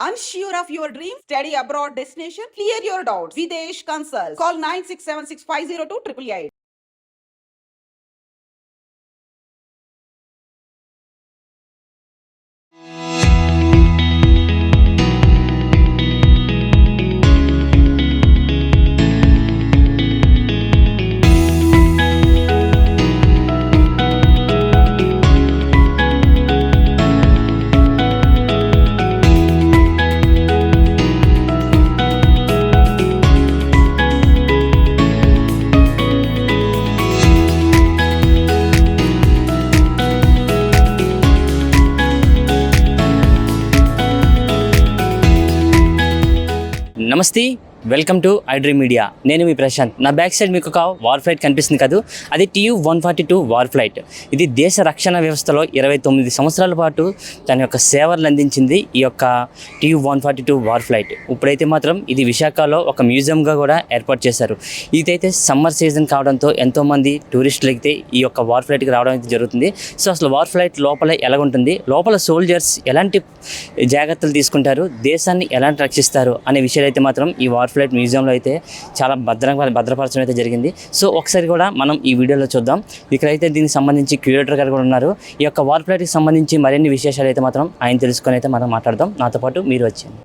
Unsure of your dream, study abroad destination, clear your doubts. Videsh Consult. Call 9676502888. నమస్తే, welcome to iDream media. నేను మీ ప్రశాంత్. నా back side మీకు ఒక war flight కనిపిస్తుంది కదా, అది TU-142 వార్ ఫ్లైట్. ఇది దేశ రక్షణ వ్యవస్థలో 29 సంవత్సరాల పాటు తన యొక్క సేవలు అందించింది ఈ యొక్క TU-142 వార్ ఫ్లైట్. ఇప్పుడైతే మాత్రం ఇది విశాఖలో ఒక మ్యూజియంగా కూడా ఏర్పాటు చేశారు. ఇదైతే సమ్మర్ సీజన్ కావడంతో ఎంతోమంది టూరిస్టులు అయితే ఈ యొక్క వార్ ఫ్లైట్కి రావడం అయితే జరుగుతుంది. సో అసలు వార్ ఫ్లైట్ లోపల ఎలాగుంటుంది, లోపల సోల్జర్స్ ఎలాంటి జాగ్రత్తలు తీసుకుంటారు, దేశాన్ని ఎలాంటి రక్షిస్తారు అనే విషయాలు అయితే మాత్రం ఈ వార్ ఫ్లైట్ మ్యూజియంలో అయితే చాలా భద్రపరచడం అయితే జరిగింది. సో ఒకసారి కూడా మనం ఈ వీడియోలో చూద్దాం. ఇక్కడైతే దీనికి సంబంధించి క్యూరేటర్ గారు కూడా ఉన్నారు. ఈ యొక్క వార్ ఫ్లైట్కి సంబంధించి మరిన్ని విశేషాలు అయితే మాత్రం ఆయన తెలుసుకొని అయితే మనం మాట్లాడదాం. నాతో పాటు మీరు వచ్చేయండి.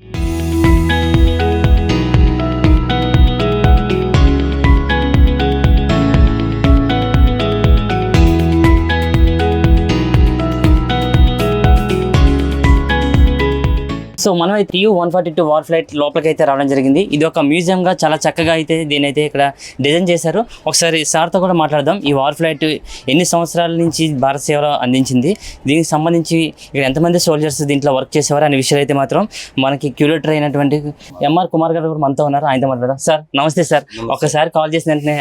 సో మనం అయితే TU-142 వార్ ఫ్లైట్ లోపలికి అయితే రావడం జరిగింది. ఇది ఒక మ్యూజియంగా చాలా చక్కగా అయితే దీని అయితే ఇక్కడ డిజైన్ చేశారు. ఒకసారి సార్తో కూడా మాట్లాడదాం. ఈ వార్ ఫ్లైట్ ఎన్ని సంవత్సరాల నుంచి భారత సేవలో అందించింది, దీనికి సంబంధించి ఇక్కడ ఎంతమంది సోల్జర్స్ దీంట్లో వర్క్ చేసేవారు అనే విషయాలు అయితే మాత్రం మనకి క్యూరేటర్ అయినటువంటి MR కుమార్ గారు కూడా మనతో ఉన్నారు. ఆయనతో మాట్లాడదాం. సార్ నమస్తే సార్. ఒకసారి కాల్ చేసిన వెంటనే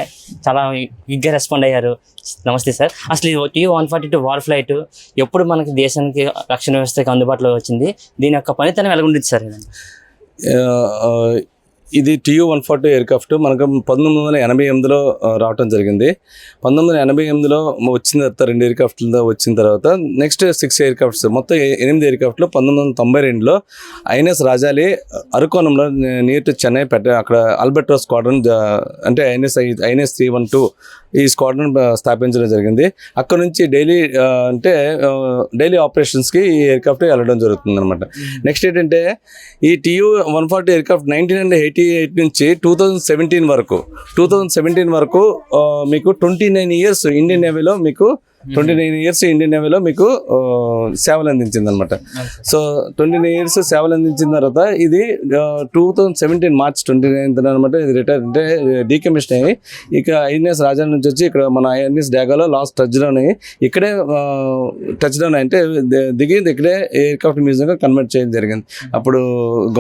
చాలా క్విక్గా రెస్పాండ్ అయ్యారు. నమస్తే సార్. అసలు TU-142 వార్ ఫ్లైట్ ఎప్పుడు మనకి దేశానికి రక్షణ వ్యవస్థకి అందుబాటులో వచ్చింది, దీని యొక్క పనితనం ఎలా ఉంటుంది సార్? ఇది TU-142 ఎయిర్క్రాఫ్ట్ మనకు 1988లో రావటం జరిగింది. 1988లో వచ్చిన తర్వాత 2 ఎయిర్క్రాఫ్ట్లతో వచ్చిన తర్వాత నెక్స్ట్ 6 ఎయిర్క్రాఫ్ట్స్ మొత్తం 8 ఎయిర్క్రాఫ్ట్లు 1992లో INS Rajali అరకోణంలో near to Chennai అక్కడ ఆల్బర్టో స్క్వాడ్రన్ అంటే INS 312 ఈ స్క్వాడ్రన్ స్థాపించడం జరిగింది. అక్కడ నుంచి డైలీ ఆపరేషన్స్కి ఈ ఎయిర్క్రాఫ్ట్ వెళ్ళడం జరుగుతుంది అనమాట. నెక్స్ట్ ఏంటంటే ఈ TU-142 ఎయిర్క్రాఫ్ట్ 1988 నుంచి 2017 వరకు మీకు 29 ఇయర్స్ ఇండియన్ నేవీలో మీకు 29 ఇయర్స్ ఇండియన్ నేవీలో మీకు సేవలు అందించింది అనమాట. సో 29 ఇయర్స్ సేవలు అందించిన తర్వాత ఇది 2017 మార్చ్ 29 అనమాట ఇది రిటైర్ అంటే డీకమిషన్ అయ్యి ఇక INS రాజా నుంచి వచ్చి ఇక్కడ మన INS డాగాలో లాస్ట్ టచ్ డౌన్ అయ్యి ఇక్కడే అంటే దిగింది ఇక్కడే ఎయిర్క్రాఫ్ట్ మ్యూజియంగా కన్వర్ట్ చేయడం జరిగింది. అప్పుడు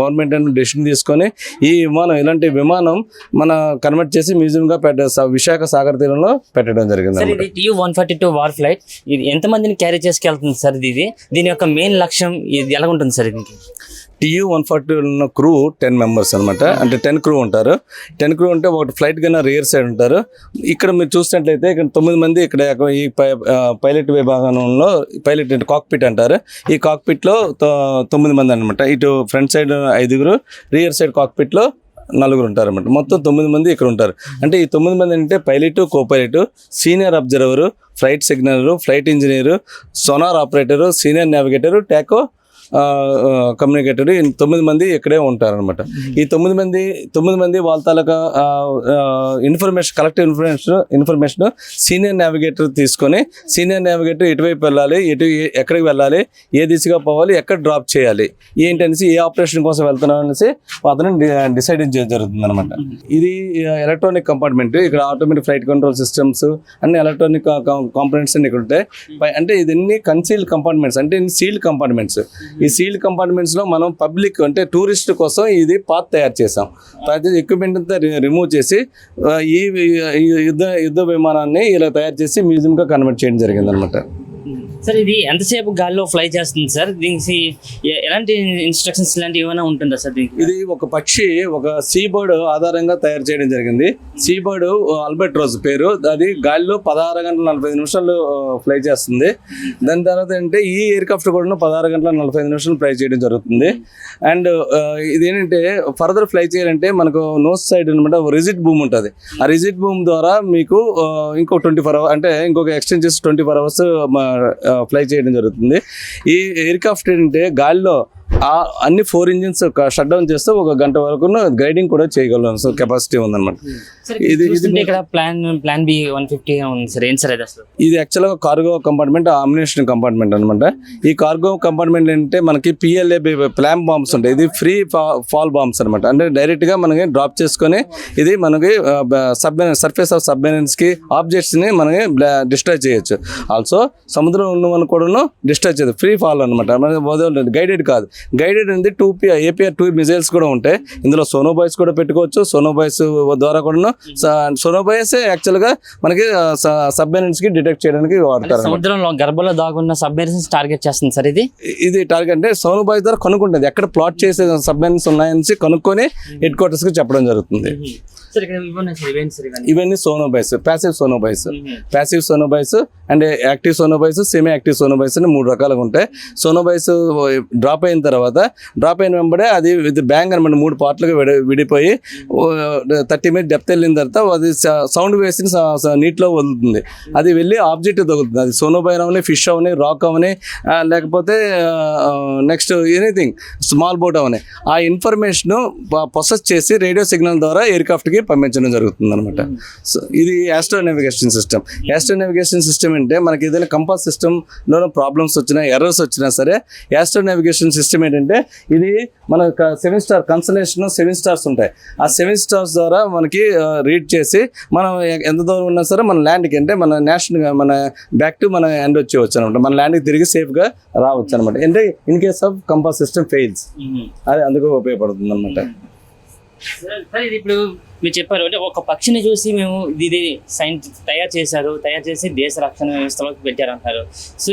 గవర్నమెంట్ అని డెసిషన్ తీసుకొని ఈ ఇలాంటి విమానం మన కన్వర్ట్ చేసి మ్యూజియంగా విశాఖ సాగర్ తీరంలో పెట్టడం జరిగింది. TU-142 వార్ ఫ్లైట్ ఇది ఎంతమందిని క్యారీ చేసుకెళ్తుంది సార్? దీని యొక్క మెయిన్ లక్ష్యం ఇది ఎలా ఉంటుంది సార్? దీనికి TU-142 క్రూ 10 మెంబర్స్ అనమాట. అంటే 10 క్రూ ఉంటారు. 10 క్రూ ఉంటే ఒకటి ఫ్లైట్ కన్నా రియర్ సైడ్ ఉంటారు. ఇక్కడ మీరు చూసినట్లయితే ఇక్కడ 9 మంది ఇక్కడ ఈ పైలట్ విభాగంలో పైలట్ కాక్పిట్ అంటారు. ఈ కాక్పిట్లో 9 మంది అనమాట. ఇటు ఫ్రంట్ సైడ్ 5, రియర్ సైడ్ కాక్పిట్లో 4 ఉంటారు అనమాట. మొత్తం 9 మంది ఇక్కడ ఉంటారు. అంటే ఈ 9 మంది అంటే pilot, co-pilot, senior observer, flight signaller, flight engineer, sonar operator, senior navigator, టాకో కమ్యూనికేటర్, 9 మంది ఇక్కడే ఉంటారనమాట. ఈ 9 మంది వాళ్ళ తాలూకా కలెక్టివ్ ఇన్ఫర్మేషన్ సీనియర్ నావిగేటర్ తీసుకొని సీనియర్ నావిగేటర్ ఎటువైపు వెళ్ళాలి, ఎక్కడికి వెళ్ళాలి, ఏ దిశగా పోవాలి, ఎక్కడ డ్రాప్ చేయాలి, ఏంటనేసి ఏ ఆపరేషన్ కోసం వెళ్తున్నాం అనేసి అతను డిసైడ్ జరుగుతుంది అనమాట. ఇది ఎలక్ట్రానిక్ కంపార్ట్మెంట్. ఇక్కడ ఆటోమేటిక్ ఫ్లైట్ కంట్రోల్ సిస్టమ్స్ అన్ని ఎలక్ట్రానిక్ కాంపోనెంట్స్ అన్ని ఇక్కడ ఉంటాయి. అంటే ఇదన్నీ కన్సీల్డ్ కంపార్ట్మెంట్స్, అంటే సీల్డ్ కంపార్ట్మెంట్స్. ఈ సీల్డ్ కంపార్ట్మెంట్స్లో మనం పబ్లిక్ అంటే టూరిస్ట్ కోసం ఇది పాత్ తయారు చేసాం. ఎక్విప్మెంట్ అంతా రిమూవ్ చేసి ఈ యుద్ధ విమానాన్ని ఇలా తయారు చేసి మ్యూజియంగా కన్వర్ట్ చేయడం జరిగింది అనమాట. సార్ ఇది ఎంతసేపు గాల్లో ఫ్లై చేస్తుంది సార్? దీనికి ఎలాంటి ఇన్స్ట్రక్షన్స్ ఇలాంటివి ఏమైనా ఉంటుందా సార్ దీనికి? ఇది ఒక పక్షి, ఒక సీబర్డ్ ఆధారంగా తయారు చేయడం జరిగింది. సీబర్డ్ ఆల్బర్ట్రోజ్ పేరు. అది గాలిలో 16 గంటల 45 నిమిషాలు ఫ్లై చేస్తుంది. దాని తర్వాత ఏంటంటే ఈ ఎయిర్క్రాఫ్ట్ కూడా 16 గంటల 45 నిమిషాలు ఫ్లై చేయడం జరుగుతుంది. అండ్ ఇదేంటంటే ఫర్దర్ ఫ్లై చేయాలంటే మనకు నోస్ సైడ్ అనమాట రిజిడ్ బూమ్ ఉంటుంది. ఆ రిజిడ్ బూమ్ ద్వారా మీకు ఇంకో 24 అవర్స్ అంటే ఇంకొక ఎక్స్టెండ్ చేసి 24 అవర్స్ ఫ్లై చేయడం జరుగుతుంది. ఈ ఎయిర్క్రాఫ్ట్ ఏంటంటే గాలిలో అన్ని 4 ఇంజిన్స్ షట్ డౌన్ చేస్తే 1 గంట వరకు గైడింగ్ కూడా చేయగలం. సో కెపాసిటీ ఉందన్నమాట. ఇది ఇక్కడ ప్లాన్ బి 150 ఉంది సార్. ఏం సార్ అది అసలు? ఇది యాక్చువల్గా కార్గో కంపార్ట్మెంట్, అమ్యునిషన్ కంపార్ట్మెంట్ అనమాట. ఈ కార్గో కంపార్ట్మెంట్ ఏంటంటే మనకి PLA ప్లామ్ బాంబ్స్ ఉంటాయి. ఇది ఫ్రీ ఫాల్ బాంబ్స్ అనమాట. అంటే డైరెక్ట్గా మనకి డ్రాప్ చేసుకొని ఇది మనకి సర్ఫేస్ ఆఫ్ సబ్మెరైన్స్కి ఆబ్జెక్ట్స్ని మనకి డిస్ట్రాయ్ చేయొచ్చు. ఆల్సో సముద్రం ఉన్నవన్నీ కూడా డిస్ట్రాయ్ చేయదు. ఫ్రీ ఫాల్ అనమాట. మనకి గైడెడ్ కాదు. గైడెడ్ అనేది APR 2 మిజైల్స్ కూడా ఉంటాయి. ఇందులో సోనోబాయ్స్ కూడా పెట్టుకోవచ్చు. సోనోబాయ్స్ ద్వారా కూడా సోనోబాయ్స్ యాక్చువల్గా మనకి సబ్మెరైన్స్ కి డిటెక్ట్ చేయడానికి వాడతారు. సముద్రంలో గర్భంలో దాగున్న సబ్మెరైన్స్ టార్గెట్ చేస్తుంది సార్. ఇది టార్గెట్ అంటే సోనోబాయ్స్ ద్వారా కనుక్కుంటుంది ఎక్కడ ప్లాట్ చేసే సబ్మెరైన్స్ ఉన్నాయని కనుక్కొని హెడ్ క్వార్టర్స్ కి చెప్పడం జరుగుతుంది. ఇవన్నీ sonobuoys, passive sonobuoys and active sonobuoys, semi active sonobuoys అని 3 రకాలుగా ఉంటాయి. సోనోబాయ్స్ డ్రాప్ అయిన వెంబడే అది విత్ బ్యాంగ్ అనమాట 3 పార్ట్లుగా విడిపోయి 30 మీటర్ డెప్త్ వెళ్ళిన తర్వాత అది సౌండ్ వేసి నీటిలో వదులుతుంది. అది వెళ్ళి ఆబ్జెక్ట్ తగులుతుంది. అది సోనోబాయ్ అవని, ఫిష్ అవని, రాక్ అవని, లేకపోతే నెక్స్ట్ ఎనీథింగ్ స్మాల్ బోట్ అవని ఆ ఇన్ఫర్మేషన్ ప్రొసెస్ చేసి రేడియో సిగ్నల్ ద్వారా ఎయిర్క్రాఫ్ట్కి పంపించడం జరుగుతుంది అనమాట. సో ఇది ఆస్ట్రో నావిగేషన్ సిస్టమ్ అంటే మనకి ఏదైనా కంపాస్ సిస్టంలో ప్రాబ్లమ్స్ వచ్చినా, ఎర్రర్స్ వచ్చినా సరే ఆస్ట్రో నావిగేషన్ సిస్టమ్ ఏంటంటే ఇది మన 7 స్టార్ కన్సలేషన్ 7 స్టార్స్ ఉంటాయి. ఆ 7 స్టార్స్ ద్వారా మనకి రీడ్ చేసి మనం ఎంత దూరం ఉన్నా సరే మన ల్యాండ్కి అంటే మన మన బ్యాక్ టు మన ఎండ్ వచ్చేవచ్చు అనమాట. మన ల్యాండ్కి తిరిగి సేఫ్గా రావచ్చు అనమాట. అంటే in case of compass system fails అది అందుకు ఉపయోగపడుతుంది అనమాట. సార్ ఇది ఇప్పుడు మీరు చెప్పారు అంటే ఒక పక్షిని చూసి మేము ఇది తయారు చేసి దేశ రక్షణ వ్యవస్థలోకి పెట్టారు అంటారు. సో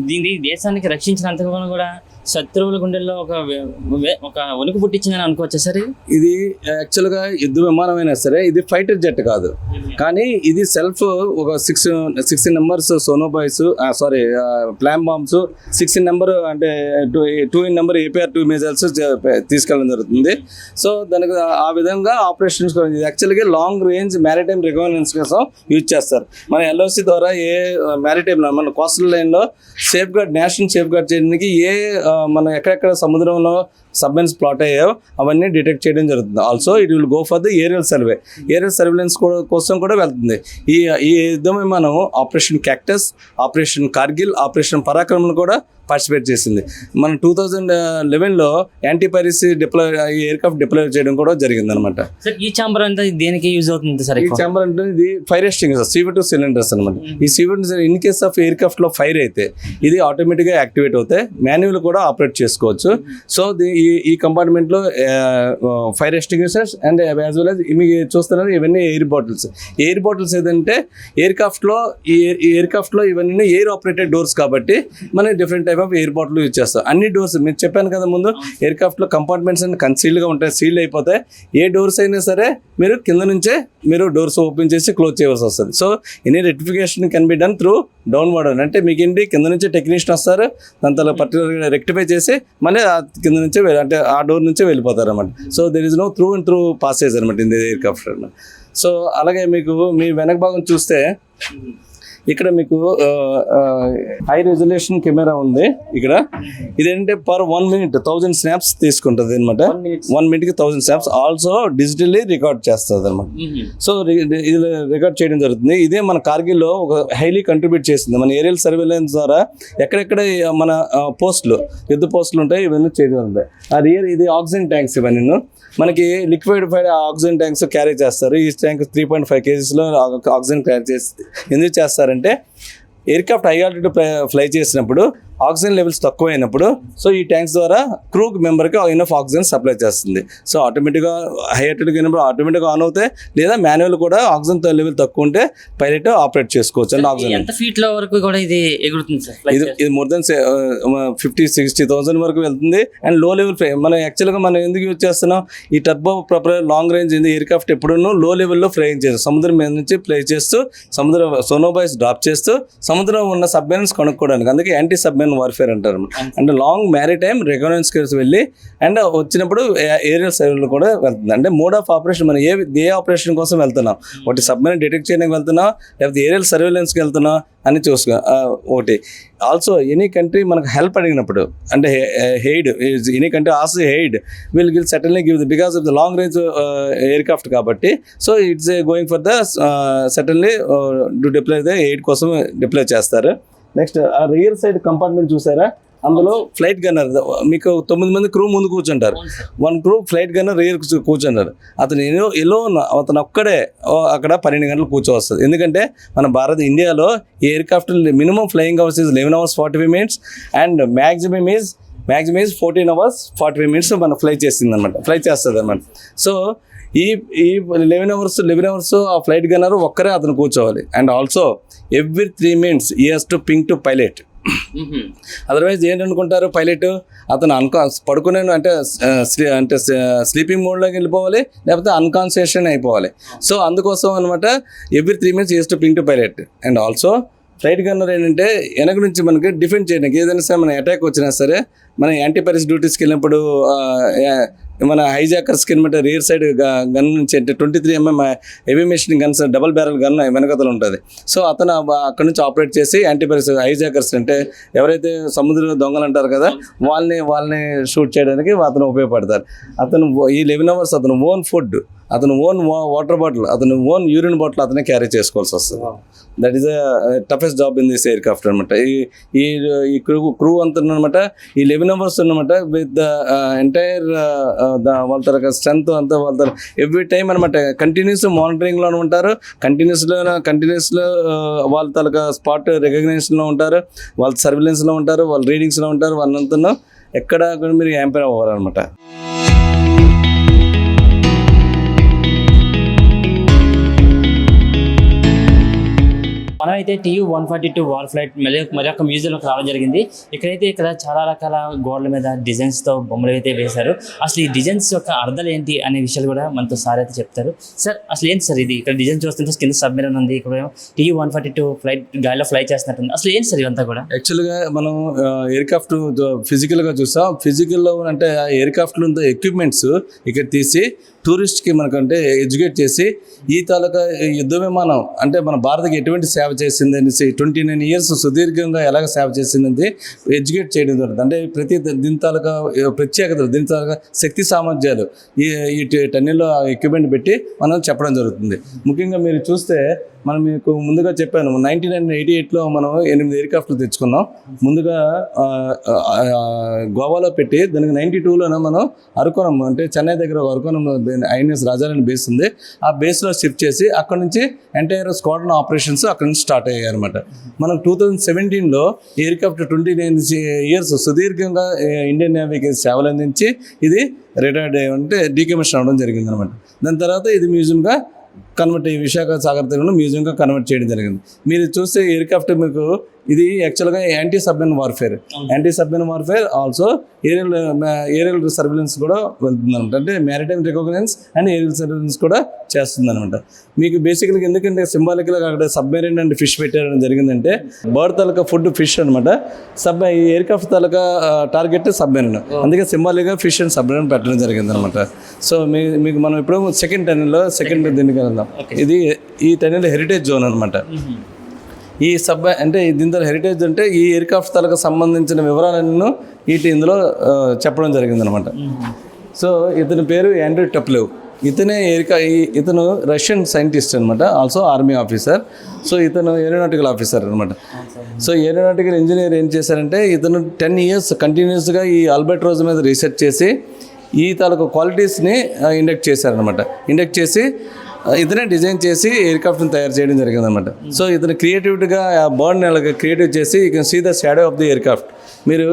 దీన్ని దేశానికి రక్షించినంతగా కూడా శత్రువుల గుండెల్లో ఒక వణుకు పుట్టించిందని అనుకోవచ్చా సార్? ఇది యాక్చువల్గా యుద్ధ విమానమైనా సరే ఇది ఫైటర్ జెట్ కాదు, కానీ ఇది సెల్ఫ్ ఒక 16 నెంబర్స్ సోనోబాయ్స్ ప్లామ్ బాంబ్స్ 16 నెంబర్ అంటే 2 in నెంబర్ APR 2 మిజైల్స్ తీసుకెళ్ళడం జరుగుతుంది. సో దానికి ఆ విధంగా ఆపరేషన్స్ యాక్చువల్గా లాంగ్ రేంజ్ మ్యారిటైమ్ రికగ్నైజెన్స్ కోసం యూజ్ చేస్తారు. మన LOC ద్వారా ఏ మ్యారిటైమ్ మన కోస్టల్ లైన్లో నేషనల్ సేఫ్ గార్డ్ చేయడానికి మన ఎక్కడెక్కడ సముద్రంలో సబ్మెరైన్స్ ప్లాట్ అయ్యాయో అవన్నీ డిటెక్ట్ చేయడం జరుగుతుంది. Also it will go for the aerial surveillance కోసం కూడా వెళ్తుంది. ఈ యుద్ధం మనం operation Cactus, operation Kargil, operation Parakram కూడా పార్టిసిపేట్ చేసింది. మనం 2011లో యాంటీ పైరసీ ఎయిర్క్రాఫ్ట్ డిప్లాయ్ చేయడం కూడా జరిగింది అనమాట. ఈ ఛాంబర్ అంటే దేనికి యూజ్ అవుతుంది సార్? ఈ ఛాంబర్ అంటే ఇది ఫైర్ ఎక్స్టింగ్విషర్ CV2 సిలిండర్స్ అనమాట. ఈ CV2 in case of aircraft లో ఫైర్ అయితే ఇది ఆటోమేటిక్గా యాక్టివేట్ అవుతాయి. మాన్యువల్ కూడా ఆపరేట్ చేసుకోవచ్చు. సో ఈ కంపార్ట్మెంట్ లో fire extinguishers and as well as మీకు చూస్తున్నారు ఇవన్నీ ఎయిర్ బాటిల్స్ ఏదంటే ఎయిర్క్రాఫ్ట్ లో ఇవన్నీ ఎయిర్ ఆపరేటెడ్ డోర్స్ కాబట్టి మనం different type of air bottle use చేస్తాం. అన్ని డోర్స్ మీరు చెప్పాను కదా ముందు, ఎయిర్క్రాఫ్ట్ లో కంపార్ట్మెంట్స్ అన్ని కన్సీల్డ్గా ఉంటాయి, సీల్డ్ అయిపోతాయి. ఏ డోర్స్ అయినా సరే మీరు కింద నుంచే మీరు డోర్స్ ఓపెన్ చేసి క్లోజ్ చేయవలసి వస్తుంది. So any rectification can be done through downward. అంటే మీకు ఏంటి కింద నుంచి టెక్నీషియన్ వస్తారు, దాంతో పర్టికులర్గా రెక్టిఫై చేసి మళ్ళీ కింద నుంచే అంటే ఆ డోర్ నుంచే వెళ్ళిపోతారు అనమాట. So there is no through passage అనమాట ఇన్ ది ఎయిర్క్రాఫ్ట్. సో అలాగే మీకు మీ వెనక భాగం చూస్తే ఇక్కడ మీకు హై రెజల్యూషన్ కెమెరా ఉంది. ఇక్కడ ఇదేంటంటే పర్ 1 minute 1000 snaps తీసుకుంటుంది అనమాట. 1 minuteకి 1000 snaps ఆల్సో డిజిటల్లీ రికార్డ్ చేస్తుంది అనమాట. సో ఇది రికార్డ్ చేయడం జరుగుతుంది. ఇదే మన కార్గిల్లో ఒక హైలీ కంట్రిబ్యూట్ చేసింది. మన ఏరియల్ సర్వేలెన్స్ ద్వారా ఎక్కడెక్కడ మన యుద్ధ పోస్టులు ఉంటాయి ఇవన్నీ చేయడం ఉంటాయి. ఇది ఆక్సిజన్ ట్యాంక్స్ ఇవన్నీ మనకి లిక్విఫైడ్ ఆక్సిజన్ ట్యాంక్స్ క్యారీ చేస్తారు. ఈ ట్యాంక్ 3.5 kgsలో ఆక్సిజన్ క్యారీ చేసి ఎందుకు చేస్తారంటే ఎయిర్క్రాఫ్ట్ హై ఆల్టిట్యూడ్ ఫ్లై చేసినప్పుడు ఆక్సిజన్ లెవెల్స్ తక్కువ అయినప్పుడు సో ఈ ట్యాంక్స్ ద్వారా క్రూ మెంబర్కి ఇనఫ్ ఆక్సిజన్ సప్లై చేస్తుంది. సో ఆటోమేటిక్గా హై ఆల్టిట్యూడ్కి అయినప్పుడు ఆటోమేటిక్గా ఆన్ అవుతాయి, లేదా మాన్యువల్ కూడా ఆక్సిజన్ లెవెల్ తక్కువ ఉంటే పైలట్ ఆపరేట్ చేసుకోవచ్చు అండి. ఆక్సిజన్ ఎంత ఫీట్ల వరకు కూడా ఇది ఎగురుతుంది సార్? ఇది మోర్ దెన్ 50-60,000 వరకు వెళ్తుంది. అండ్ లో లెవెల్ ఫ్లై మనం యాక్చువల్గా మనం ఎందుకు యూజ్ చేస్తున్నాం, ఈ turbo propeller long range aircraft ఎప్పుడూ లో లెవెల్లో ఫ్లైయింగ్ చేస్తాం, సముద్రం మీద నుంచి ఫ్లై చేస్తూ సముద్రం సోనోబాయ్స్ డ్రాప్ చేస్తూ సముద్రం ఉన్న సబ్మెరైన్స్ కనుక్కోవడానికి, అందుకే యాంటీ సబ్మెరైన్ వార్ఫేర్ అంటారు. అంటే లాంగ్ మ్యారిటైమ్ రికగ్నైన్స్ వెళ్ళి అండ్ వచ్చినప్పుడు ఏరియల్ సర్వేలో కూడా వెళ్తుంది. అంటే మోడ్ ఆఫ్ ఆపరేషన్ మనం ఏ ఆపరేషన్ కోసం వెళ్తున్నాం, ఒకటి సబ్మెరైన్ డిటెక్ట్ చేయడానికి వెళ్తున్నాం, లేకపోతే ఏరియల్ సర్వేలెన్స్కి వెళ్తున్నాం అని చూసుకో. ఒకటి ఆల్సో ఎనీ కంట్రీ మనకు హెల్ప్ అడిగినప్పుడు, అంటే aid any country also aid will certainly give because of the long range aircraft కాబట్టి. So it's going for the certainly to deploy the aid కోసం డిప్లాయ్ చేస్తారు. నెక్స్ట్ ఆ రియర్ సైడ్ కంపార్ట్మెంట్ చూసారా, అందులో flight gunner మీకు 9 మంది crew ముందు కూర్చుంటారు, 1 క్రూ ఫ్లైట్ గన్నర్ రియర్ కూర్చుంటారు. అతను అతను ఒక్కడే అక్కడ 12 గంటలు కూర్చోవస్తుంది. ఎందుకంటే మన ఇండియాలో ఈ aircraft minimum flying hours is 11 hours 45 minutes and maximum is 14 hours 45 minutes మనం ఫ్లై చేస్తుంది అనమాట. సో ఈ 11 hours ఆ ఫ్లైట్ గన్నర్ ఒక్కరే అతను కూర్చోవాలి. And also every 3 minutes he has to ping to pilot. Otherwise ఏంటనుకుంటారు, పైలట్ అతను పడుకునే అంటే స్లీపింగ్ మోడ్లోకి వెళ్ళిపోవాలి, లేకపోతే అన్కాన్షియస్ అయిపోవాలి. సో అందుకోసం అనమాట every 3 minutes he has to ping to pilot. And also flight gunner ఏంటంటే వెనక నుంచి మనకి డిఫెండ్ చేయడానికి, ఏదైనా సరే మన అటాక్ వచ్చినా సరే మన యాంటీ పైరసీ డ్యూటీస్కి వెళ్ళినప్పుడు మన హైజాకర్స్కి అనమాట రియర్ సైడ్ గన్ నుంచి అంటే 23mm heavy machine guns double barrel gun వెనకతలు ఉంటుంది. సో అతను అక్కడ నుంచి ఆపరేట్ చేసి యాంటీ పైరసీ హైజాకర్స్ అంటే ఎవరైతే సముద్ర దొంగలు అంటారు కదా వాళ్ళని షూట్ చేయడానికి అతను ఉపయోగపడతారు. అతను ఈ 11 hours అతను ఓన్ ఫుడ్, అతను ఓన్ వాటర్ బాటిల్, అతను ఓన్ యూరిన్ బాటిల్ అతనే క్యారీ చేసుకోవాల్సి వస్తుంది. That is toughest job in this aircraft అనమాట. ఈ క్రూ అంతా అనమాట ఈ 11 hours అనమాట విత్ ద ఎంటైర్ వాళ్ళ తరగ స్ట్రెంత్ అంతా వాళ్ళ ఎవ్రీ టైం అనమాట కంటిన్యూస్ మానిటరింగ్లో ఉంటారు, కంటిన్యూస్లో వాళ్ళ తరగ స్పాట్ రికగ్నైజేషన్లో ఉంటారు, వాళ్ళ సర్విలెన్స్లో ఉంటారు, వాళ్ళ రీడింగ్స్లో ఉంటారు, వాళ్ళంతా ఎక్కడ మీరు యాంపైర్ అవ్వాలన్నమాట. మనమైతే TU-142 వార్ ఫ్లైట్ మరి ఒక మ్యూజియంలోకి రావడం జరిగింది. ఇక్కడ చాలా రకాల గోడల మీద డిజైన్స్తో బొమ్మలు అయితే వేశారు. అసలు ఈ డిజైన్స్ యొక్క అర్థాలు ఏంటి అనే విషయాలు కూడా మనతో సార్ అయితే చెప్తారు. సార్ అసలు ఏంటి సార్ ఇది? ఇక్కడ డిజైన్ చూస్తుంటే కింద సబ్మెరైన్ ఉంది, ఇక్కడ TU-142 ఫ్లైట్ గాలిలో ఫ్లై చేస్తున్నట్టుంది. అసలు ఏంటి సార్ ఇదంతా కూడా? యాక్చువల్గా మనం ఎయిర్క్రాఫ్ట్ ఫిజికల్గా చూస్తాం. ఫిజికల్లో అంటే ఎయిర్క్రాఫ్ట్లో ఉన్న ఎక్విప్మెంట్స్ ఇక్కడ తీసి టూరిస్ట్కి మనకంటే ఎడ్యుకేట్ చేసి ఈ తాలూకా యుద్ధ విమానం అంటే మన భారత్కి ఎటువంటి సేవ చేసింది అనేసి 29 years సుదీర్ఘంగా ఎలాగ సేవ చేసింది ఎడ్యుకేట్ చేయడం జరుగుతుంది. అంటే దీని తాలూకా ప్రత్యేకతలు, దీని తాలూకా శక్తి సామర్థ్యాలు ఈ టన్నెల్లో ఎక్విప్మెంట్ పెట్టి మనం చెప్పడం జరుగుతుంది. ముఖ్యంగా మీరు చూస్తే మనం మీకు ముందుగా చెప్పాను 1988లో మనం 8 ఎయిర్క్రాఫ్ట్లు తెచ్చుకున్నాం. ముందుగా గోవాలో పెట్టి దానికి 92లోనే మనం అరకోణం అంటే చెన్నై దగ్గర అరకోణం INS రాజారాణి బేస్ ఉంది, ఆ బేస్లో షిఫ్ట్ చేసి అక్కడ నుంచి ఎంటైర్ స్క్వాడ్రన్ ఆపరేషన్స్ అక్కడ నుంచి స్టార్ట్ అయ్యాయి అనమాట. మనం 2017లో ఎయిర్క్రాఫ్ట్ 29 years సుదీర్ఘంగా ఇండియన్ నేవీకి సేవలు అందించి ఇది రిటైర్డ్ అంటే డీకమిషన్ అవ్వడం జరిగింది అనమాట. దాని తర్వాత ఇది మ్యూజియంగా కన్వర్ట్ అయ్యి విశాఖ సాగర్ తీరంలో మ్యూజియంగా కన్వర్ట్ చేయడం జరిగింది. మీరు చూస్తే ఎయిర్క్రాఫ్ట్ మీకు ఇది యాక్చువల్గా anti submarine warfare also aerial surveillance కూడా వెళ్తుంది అనమాట. అంటే maritime reconnaissance and aerial surveillance కూడా చేస్తుంది అనమాట. మీకు బేసికల్గా ఎందుకంటే సింబాలిక్గా అక్కడ సబ్మెరైన్ అండ్ ఫిష్ పెట్టడం జరిగిందంటే బర్డ్ తాలూకా ఫుడ్ ఫిష్ అనమాట, ఈ ఎయిర్క్రాఫ్ట్ తాలూకా టార్గెట్ సబ్మెరైన్, అందుకే సింబాలిక్గా ఫిష్ అండ్ సబ్మెరైన్ పెట్టడం జరిగింది అనమాట. సో మీకు మనం ఇప్పుడు సెకండ్ దీనికి వెళ్దాం. ఇది ఈ టన్నెల్ హెరిటేజ్ జోన్ అనమాట. ఈ అంటే దీంతో హెరిటేజ్ అంటే ఈ ఎయిర్క్రాఫ్ట్ తాలూకు సంబంధించిన వివరాలను ఇందులో చెప్పడం జరిగింది అనమాట. సో ఇతని పేరు ఆండ్రూ టెప్లెవ్. ఇతను రష్యన్ సైంటిస్ట్ అనమాట, ఆల్సో ఆర్మీ ఆఫీసర్. సో ఇతను ఏరోనాటికల్ ఆఫీసర్ అనమాట. సో ఏరోనాటికల్ ఇంజనీర్ ఏం చేశారంటే ఇతను 10 years కంటిన్యూస్గా ఈ ఆల్బర్ట్రోజ్ మీద రీసెర్చ్ చేసి ఈ తాలూకు క్వాలిటీస్ని ఇండక్ట్ చేసి ఇతనే డిజైన్ చేసి ఎయిర్క్రాఫ్ట్ని తయారు చేయడం జరిగింది అనమాట. సో ఇతను క్రియేటివిటీగా బర్డ్ని అలాగే క్రియేటివ్ చేసి you can see the shadow of the aircraft. మీరు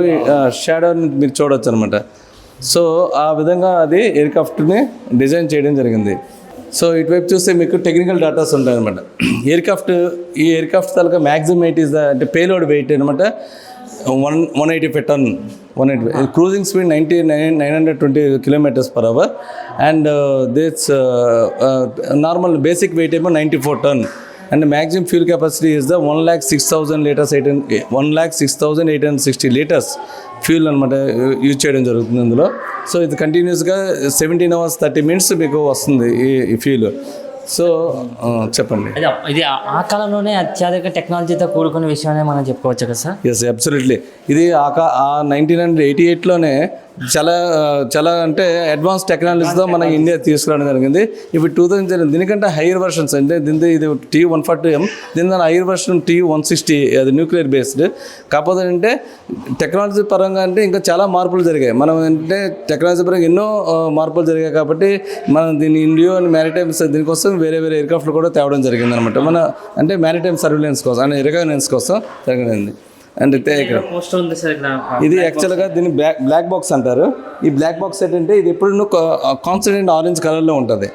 షాడోని మీరు చూడవచ్చు అనమాట. సో ఆ విధంగా అది ఎయిర్క్రాఫ్ట్ని డిజైన్ చేయడం జరిగింది. సో ఇటువైపు చూస్తే మీకు టెక్నికల్ డాటాస్ ఉంటాయి అనమాట. ఈ ఎయిర్క్రాఫ్ట్ తాలూకా మ్యాక్సిమం వెయిట్ ఇస్ ద అంటే పేలోడ్ వెయిట్ అనమాట 185 ton. 180 cruising speed 920 km/h and this normal basic weight ఏమో 94 ton and maximum fuel capacity is the 1,06,860 litres fuel అనమాట యూజ్ చేయడం జరుగుతుంది ఇందులో. సో ఇది కంటిన్యూస్గా 17 hours 30 minutes మీకు వస్తుంది ఈ ఫ్యూల్. సో చెప్పండి. ఇది ఆ కాలంలోనే అత్యాధునిక టెక్నాలజీతో కూడుకున్న విషయమే మనం చెప్పుకోవచ్చు కదా సార్? Yes, absolutely. ఇది ఆ 1988లోనే చాలా అంటే అడ్వాన్స్ టెక్నాలజీతో మన ఇండియా తీసుకురావడం జరిగింది. ఇప్పుడు 2000 దీనికంటే హైయర్ వర్షన్స్ అంటే ఇది TU-140M, దీని హైయర్ వర్షన్ TU-160, అది న్యూక్లియర్ బేస్డ్. కాకపోతే అంటే టెక్నాలజీ పరంగా అంటే ఇంకా చాలా మార్పులు జరిగాయి. మనం అంటే టెక్నాలజీ పరంగా ఎన్నో మార్పులు జరిగాయి కాబట్టి మనం దీన్ని ఇండియో అండ్ మ్యారిటైమ్స్ దీనికోసం వేరే ఎయిర్క్రాఫ్ట్లు కూడా తేవడం జరిగింది అనమాట. మన అంటే మ్యారిటైమ్ సర్వేలెన్స్ కోసం అంటే రికగ్నెన్స్ కోసం జరిగింది. అండ్ ఇక్కడ ఇది యాక్చువల్గా దీన్ని బ్లాక్ బాక్స్ అంటారు. ఈ బ్లాక్ బాక్స్ ఏంటంటే ఇది ఎప్పుడు కాన్స్టెంట్ ఆరెంజ్ కలర్లో ఉంటుంది.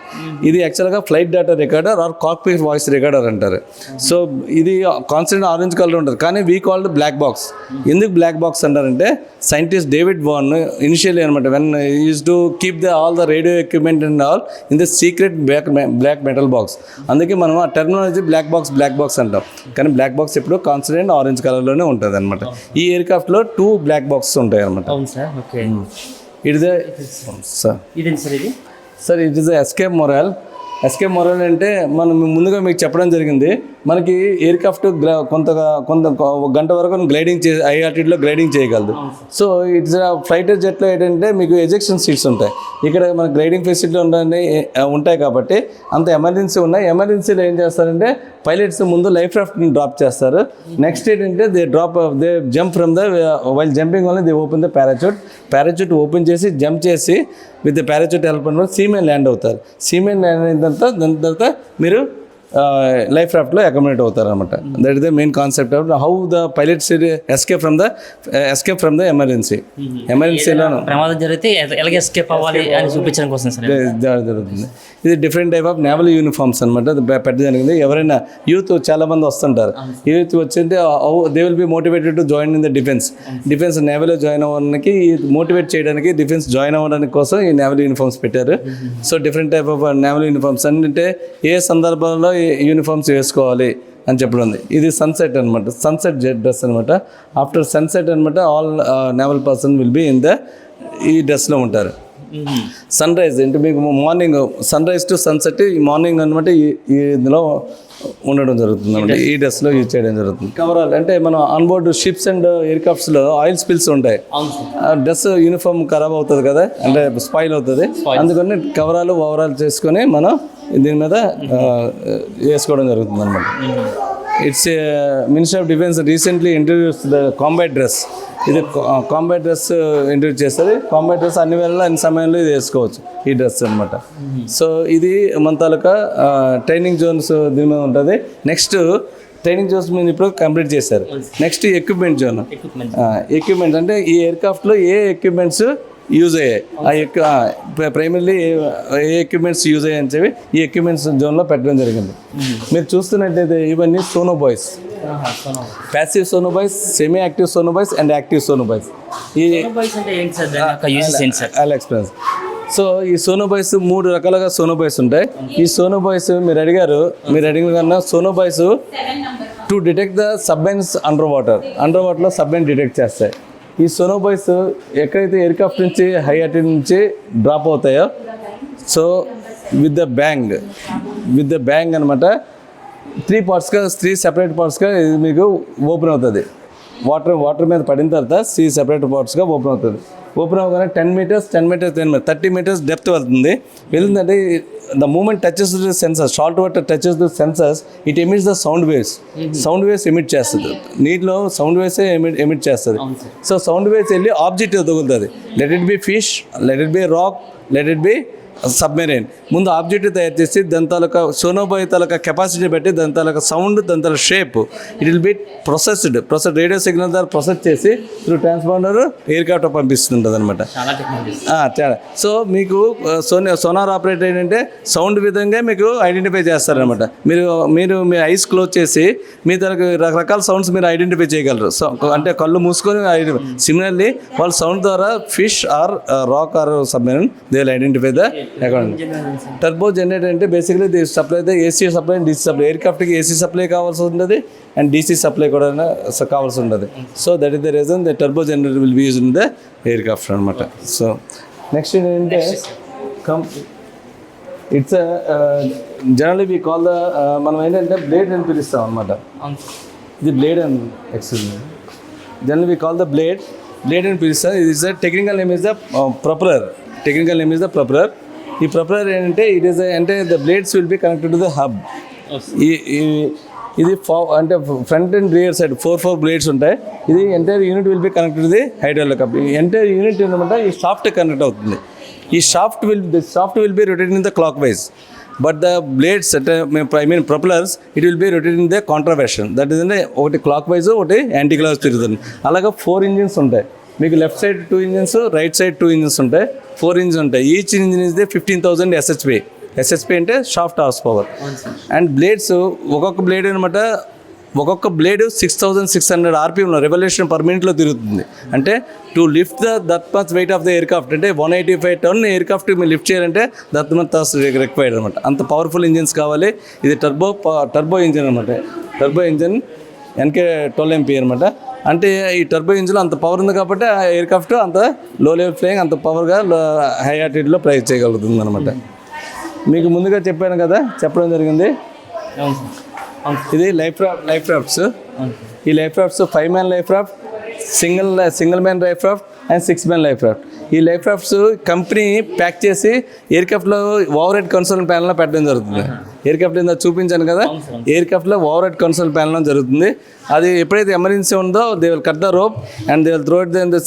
ఇది యాక్చువల్గా flight data recorder or cockpit voice recorder అంటారు. సో ఇది కాన్స్టెంట్ ఆరెంజ్ కలర్ ఉంటుంది కానీ వీ కాల్డ్ బ్లాక్ బాక్స్. ఎందుకు బ్లాక్ బాక్స్ అంటారంటే సైంటిస్ట్ డేవిడ్ వార్న్ ఇనిషియల్లీ అనమాట when use to keep all the radio equipment and all in the secret black metal box. అందుకే మనం ఆ టెర్మినాలజీ బ్లాక్ బాక్స్ అంటాం. కానీ బ్లాక్ బాక్స్ ఎప్పుడు constant orange కలర్లోనే ఉంటుంది అనమాట. ఈ ఎయిర్క్రాఫ్ట్లో 2 బ్లాక్ బాక్సెస్ ఉంటాయి అనమాట. It is escape మొరాల్. ఎస్కేప్ మొరాల్ అంటే మనం ముందుగా మీకు చెప్పడం జరిగింది. మనకి ఎయిర్క్రాఫ్ట్ కొంత గంట వరకు గ్లైడింగ్ హై ఆల్టిట్యూడ్లో గ్లైడింగ్ చేయగలదు. సో ఇట్స్ ఫ్లైటర్ జెట్లో ఏంటంటే మీకు ఎజెక్షన్ సీట్స్ ఉంటాయి. ఇక్కడ మన గ్లైడింగ్ ఫెసిలిటీ ఉంటాయి కాబట్టి అంత ఎమర్జెన్సీ ఉన్నాయి. ఎమర్జెన్సీలో ఏం చేస్తారంటే పైలట్స్ ముందు లైఫ్ రాఫ్ట్ని డ్రాప్ చేస్తారు. నెక్స్ట్ ఏంటంటే they jump from the while jumping వల్ల they open the parachute open చేసి జంప్ చేసి విత్ ద పారాచూట్ హెల్ప్ అనేది సీమెన్ ల్యాండ్ అవుతారు. సీమెన్ ల్యాండ్ అయిన తర్వాత మీరు లైఫ్ రాఫ్ట్లో అకామిడేట్ అవుతారు అనమాట. That is the main concept of how the pilots escape from the ఎమర్జెన్సీలో ప్రమాదం జరిగితే ఎలాగ ఎస్కేప్ అవ్వాలి అని చూపించడం కోసం జరుగుతుంది. ఇది different type of naval uniforms అనమాట. పెట్టడం జరిగింది. ఎవరైనా యూత్ చాలా మంది వస్తుంటారు. యూత్ వచ్చింటే they will be motivated to join in the defence నేవల్లో జాయిన్ అవ్వడానికి మోటివేట్ చేయడానికి డిఫెన్స్ జాయిన్ అవ్వడానికి కోసం ఈ నేవల్ యూనిఫామ్స్ పెట్టారు. So different type of naval uniforms అంటే ఏ సందర్భంలో యూనిఫామ్స్ వేసుకోవాలి అని చెప్పడం ఉంది. ఇది సన్సెట్ అనమాట. సన్సెట్ డ్రెస్ అనమాట. ఆఫ్టర్ సన్సెట్ అనమాట all naval person will be in ఈ డ్రెస్లో ఉంటారు. సన్ రైజ్ అంటే మీకు morning sunrise to sunset ఈ మార్నింగ్ అనమాట ఇందులో ఉండడం జరుగుతుంది అనమాట. ఈ డ్రెస్లో యూజ్ చేయడం జరుగుతుంది. కవరాల్ అంటే మనం ఆన్బోర్డ్ షిప్స్ అండ్ ఎయిర్క్రాఫ్ట్స్లో ఆయిల్ స్పిల్స్ ఉంటాయి. డ్రెస్ యూనిఫామ్ ఖరాబ్ అవుతుంది కదా అంటే స్పాయిల్ అవుతుంది. అందుకని కవరాలు ఓవరాల్ చేసుకొని మనం దీని మీద వేసుకోవడం జరుగుతుంది అనమాట. It's minister of defence recently introduce the combat dress. ఇది కాంబాట్ డ్రెస్ ఇంట్రడ్యూస్ చేస్తుంది. కాంబాట్ డ్రెస్ అన్ని వేళ అన్ని సమయంలో ఇది వేసుకోవచ్చు ఈ డ్రెస్ అనమాట. సో ఇది మన తాలూకా ట్రైనింగ్ జోన్స్ దీని మీద ఉంటుంది. నెక్స్ట్ ట్రైనింగ్ జోన్స్ మీరు ఇప్పుడు కంప్లీట్ చేశారు. Next equipment zone. ఎక్విప్మెంట్స్ అంటే ఈ ఎయిర్క్రాఫ్ట్లో ఏ ఎక్విప్మెంట్స్ యూజ్ అయ్యాయి ప్రైమర్లీ ఏ ఎక్విప్మెంట్స్ యూజ్ అయ్యాయి అని చెప్పి ఈ ఎక్విప్మెంట్స్ జోన్లో పెట్టడం జరిగింది. మీరు చూస్తున్నట్టయితే ఇవన్నీ sonobuoys, passive sonobuoys, semi active sonobuoys and active sonobuoys. ఈ ఎక్స్పీరియన్స్. సో ఈ సోనోబాయ్స్ 3 రకాలుగా సోనోబాయ్స్ ఉంటాయి. ఈ సోనోబాయ్స్ మీరు అడిగిన కన్నా sonobuoys to detect the submarines under వాటర్లో సబ్మెరైన్ డిటెక్ట్ చేస్తాయి. ఈ సోనోబాయ్స్ ఎక్కడైతే ఎయిర్క్రాఫ్ట్ నుంచి హై ఆల్టిట్యూడ్ నుంచి డ్రాప్ అవుతాయో సో విత్ ద బ్యాంగ్ అనమాట 3 సెపరేట్ పార్ట్స్గా ఇది మీకు ఓపెన్ అవుతుంది. వాటర్ మీద పడిన తర్వాత 3 సెపరేట్ పార్ట్స్గా ఓపెన్ అవుతుంది. ఓపెన్ అవ్వగానే 10 meters 30 meters డెప్త్ వెళ్తుంది. వెళ్ళిందంటే the moment touches the sensors, salt water touches the sensors, it emits the sound waves emit చేస్తుంది. నీటిలో సౌండ్ వేవ్సే ఎమిట్ చేస్తుంది. సో సౌండ్ వేవ్స్ వెళ్ళి ఆబ్జెక్ట్ తగులుతుంది. Let it be fish, let it be rock, let it be submarine ముందు objective తయారు చేసి దాని తాలూకా సోనోబాయ్ తాలూకా కెపాసిటీ బట్టి దాని తాలూకా సౌండ్ దాని తాలూకా shape it will be process radio signal ద్వారా ప్రాసెస్ చేసి త్రూ ట్రాన్స్పాండర్ ఎయిర్ క్రాఫ్ట్ పంపిస్తుంటుంది అనమాట. చాలా. సో మీకు సోనార్ ఆపరేటర్ ఏంటంటే సౌండ్ విధంగా మీకు ఐడెంటిఫై చేస్తారనమాట. మీరు మీ ఐస్ క్లోజ్ చేసి మీ దానికి రకరకాల సౌండ్స్ మీరు ఐడెంటిఫై చేయగలరు. సో అంటే కళ్ళు మూసుకొని సిమిలర్లీ వాళ్ళ సౌండ్ ద్వారా fish or rock or submarine they will identify the account. Turbo generator అంటే basically the supply the AC supply and DC supply. ఎయిర్ క్రాఫ్ట్కి ఏసీ సప్లై కావాల్సి ఉంటుంది అండ్ డీసీ సప్లై కూడా కావాల్సి ఉంటుంది. So that is the reason the turbo generator will be use in the aircraft అనమాట. So next ఏంటంటే it's generally we call the మనం ఏంటంటే బ్లేడ్ అని పిలుస్తాం అనమాట. ఇది బ్లేడ్ అని excuse me general we call the blade అని పిలుస్తాం. ఇది is the technical name is the propeller. ఈ ప్రొపలర్ ఏంటంటే ఇట్ ఈస్ అంటే the blades will be connected to the hub. ఇది అంటే front and rear side four blades ఉంటాయి. ఇది entire unit will be connected to the hydraulic hub. ఈ entire unit ఏంటంటే ఈ షాఫ్ట్ కనెక్ట్ అవుతుంది. ఈ shaft will be rotating in the clockwise. But the blades అంటే propellers it will be rotating in the contraversion. That is అంటే ఒకటి clockwise ఒకటి anti clock తిరుగుతుంది. అలాగే 4 ఇంజిన్స్ ఉంటాయి. మీకు left side 2 engines, right side 2 engines ఉంటాయి. 4 engines ఉంటాయి. Each engine is they 15,000 SHP అంటే shaft horsepower. And blades ఒక్కొక్క బ్లేడ్ అనమాట ఒక్కొక్క బ్లేడ్ 6,600 RPM రెవల్యూషన్ పర్ మినిట్లో తిరుగుతుంది. అంటే to lift that much weight of the air craft అంటే 185 టన్ ఎయిర్ క్రాఫ్ట్ మీరు లిఫ్ట్ చేయాలంటే దట్ మచ్ రిక్వైర్డ్ అనమాట. అంత పవర్ఫుల్ ఇంజిన్స్ కావాలి. ఇది టర్బో ఇంజిన్ అనమాట. టర్బో ఇంజిన్ NK12 MP అనమాట. అంటే ఈ టర్బో ఇంజిన్లో అంత పవర్ ఉంది కాబట్టి ఆ ఎయిర్ క్రాఫ్ట్ అంత లో లెవెల్ ఫ్లైయింగ్ అంత పవర్గా హై ఆల్టిట్యూడ్లో ఫ్లై చేయగలుగుతుంది అనమాట. మీకు ముందుగా చెప్పడం జరిగింది. ఇది లైఫ్ క్రాఫ్ట్స్. ఈ life crafts 5 man life craft, single man life craft and 6 man life craft. ఈ లైఫ్ క్రాఫ్ట్స్ కంపెనీ ప్యాక్ చేసి ఎయిర్ క్రాఫ్ట్లో ఓవర్ హెడ్ కన్సోల్ ప్యానెల్లో పెట్టడం జరుగుతుంది. ఎయిర్ క్రాఫ్ట్ ఇందా చూపించాను కదా, ఎయిర్ క్రాఫ్ట్లో ఓవర్ హెడ్ కన్సోల్ ప్యానెల్లో జరుగుతుంది. అది ఎప్పుడైతే ఎమర్జెన్సీ ఉందో they will cut the rope and they will throw it then the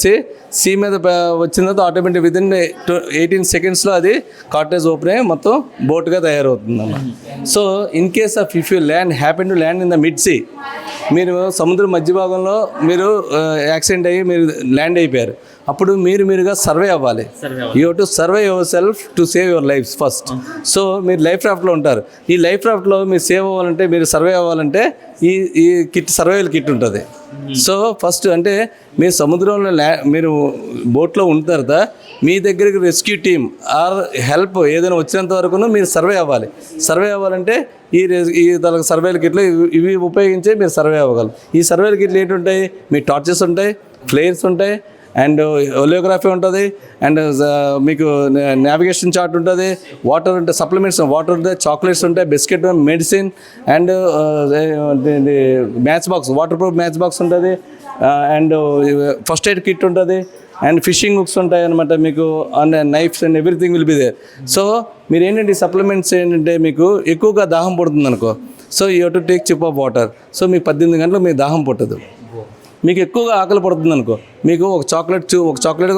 sea మీద వచ్చిన తర్వాత ఆటోమేటిక్ విత్ ఇన్ 18 సెకండ్స్లో అది కార్టేజ్ ఓపెన్ అయ్యి మొత్తం బోట్గా తయారవుతుంది అన్నమాట. So in case of if you happen to land in the mid sea, మీరు సముద్రం మధ్య భాగంలో మీరు యాక్సిడెంట్ అయ్యి మీరు ల్యాండ్ అయిపోయారు. అప్పుడు మీరుగా సర్వే అవ్వాలి. You have to survey your self to save your life first. So మీరు లైఫ్ క్రాఫ్ట్లో ఉంటారు. ఈ లైఫ్ క్రాఫ్ట్లో మీరు సేవ్ అవ్వాలంటే, మీరు సర్వే అవ్వాలంటే ఈ సర్వైవల్ కిట్ ఉంటుంది. సో ఫస్ట్ అంటే మీరు సముద్రంలో మీరు బోట్లో ఉన్న తర్వాత మీ దగ్గరికి రెస్క్యూ టీమ్ ఆర్ హెల్ప్ ఏదైనా వచ్చినంత వరకు మీరు సర్వే అవ్వాలి. సర్వే అవ్వాలంటే ఈ దానికి సర్వేల కిట్లు ఇవి ఉపయోగించే మీరు సర్వే అవ్వగలరు. ఈ సర్వేల కిట్లు ఏంటుంటాయి, మీ టార్చెస్ ఉంటాయి, ఫ్లేర్స్ ఉంటాయి అండ్ ఒలియోగ్రఫీ ఉంటుంది అండ్ మీకు నావిగేషన్ చార్ట్ ఉంటుంది, వాటర్ ఉంటే సప్లిమెంట్స్ వాటర్ ఉంటాయి, చాక్లెట్స్ ఉంటాయి, biscuit, medicine and match box, waterproof match box ఉంటుంది అండ్ ఫస్ట్ ఎయిడ్ కిట్ ఉంటుంది అండ్ ఫిషింగ్ హుక్స్ ఉంటాయి అనమాట మీకు and knives and everything will be there. So మీరు ఏంటంటే సప్లిమెంట్స్ ఏంటంటే మీకు ఎక్కువగా దాహం పడుతుంది అనుకో, so you have to take chip of water. So మీకు 18 గంటలు మీకు దాహం పుట్టదు. మీకు ఎక్కువగా ఆకలి పడుతుంది అనుకో, మీకు ఒక చాక్లెట్